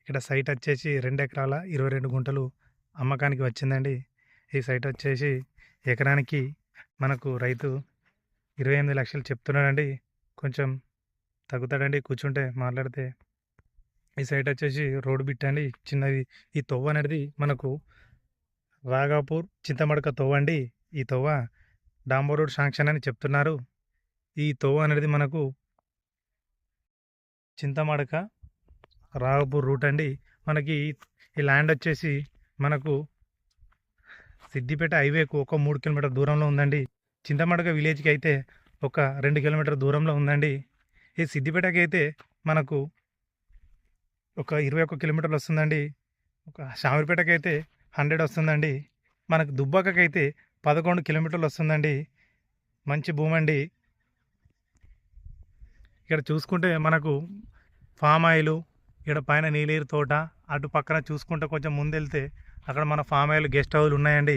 ఇక్కడ సైట్ వచ్చేసి 2 ఎకరాల 22 గుంటలు అమ్మకానికి వచ్చిందండి. ఈ సైట్ వచ్చేసి ఎకరానికి మనకు రైతు 28 లక్షలు చెప్తున్నాడండి. కొంచెం తగ్గుతాడండి కూర్చుంటే మాట్లాడితే. ఈ సైట్ వచ్చేసి రోడ్డు బిట్ అండి చిన్నది. ఈ తొవ్వ అనేది మనకు రాఘాపూర్ చింతమడక తొవ్వ అండి. ఈ తొవ్వ డాంబర్ రోడ్ శాంక్షన్ అని చెప్తున్నారు. ఈ తొవ్వ అనేది మనకు చింతమడక రాఘాపూర్ రూట్ అండి. మనకి ఈ ల్యాండ్ వచ్చేసి మనకు సిద్దిపేట హైవేకు ఒక 3 కిలోమీటర్ దూరంలో ఉందండి. చింతమడక విలేజ్కి అయితే ఒక 2 కిలోమీటర్ దూరంలో ఉందండి. ఈ సిద్దిపేటకి అయితే మనకు ఒక 21 కిలోమీటర్లు వస్తుందండి. ఒక షామీర్పేటకి అయితే 100 వస్తుందండి. మనకు దుబ్బాకకైతే 11 కిలోమీటర్లు వస్తుందండి. మంచి భూమి అండి. ఇక్కడ చూసుకుంటే మనకు ఫామ్ ఆయిల్, ఇక్కడ పైన నీలగిరి తోట, అటు పక్కన చూసుకుంటే కొంచెం ముందెళ్తే అక్కడ మన ఫామ్ ఆయిల్ గెస్ట్ హౌస్లు ఉన్నాయండి.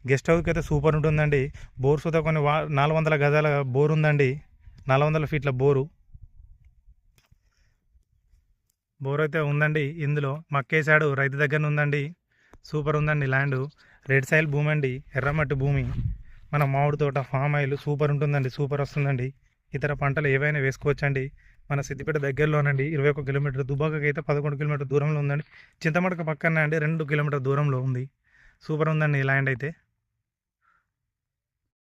గెస్ట్ హౌస్కి అయితే సూపర్ ఉంటుందండి. బోర్ సుతా కొన్ని 400 గజాల బోర్ ఉందండి. 400 ఫీట్ల బోరు అయితే ఉందండి. ఇందులో మక్కేసాడు రైతు దగ్గర ఉందండి. సూపర్ ఉందండి ల్యాండ్. రెడ్ సాయిల్ భూమి అండి, ఎర్రమట్టి భూమి. మన మామిడి తోట, ఫామ్ ఆయిల్ సూపర్ ఉంటుందండి. సూపర్ వస్తుందండి. ఇతర పంటలు ఏవైనా వేసుకోవచ్చండి. మన సిద్దిపేట దగ్గరలోనండి. 21 కిలోమీటర్. దుబ్బాకకి అయితే 11 కిలోమీటర్ దూరంలో ఉందండి. చింతమడక పక్కనే అండి 2 కిలోమీటర్ దూరంలో ఉంది. సూపర్ ఉందండి ఈ ల్యాండ్ అయితే.